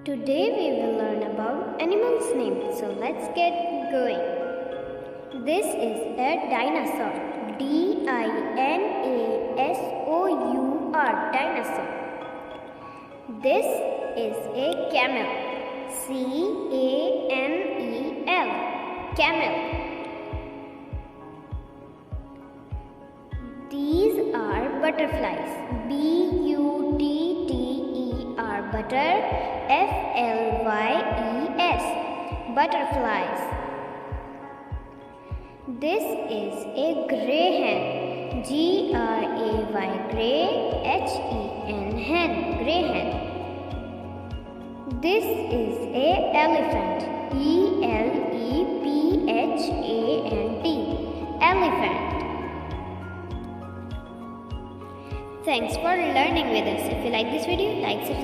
Today we will learn about animals' names. So let's get going. This is a dinosaur. D-I-N-A-S-O-U-R, dinosaur. This is a camel. C-A-M-E-L, camel. These are butterflies. B-U-T-T-E-R, butter. F-L-Y-E-S, butterflies. This is a greyhound. G-R-A-Y, grey, H-E-N, hen, greyhound. This is a elephant. E-L-E-P-H-A-N-T, elephant. Thanks for learning with us. If you like this video, like, subscribe.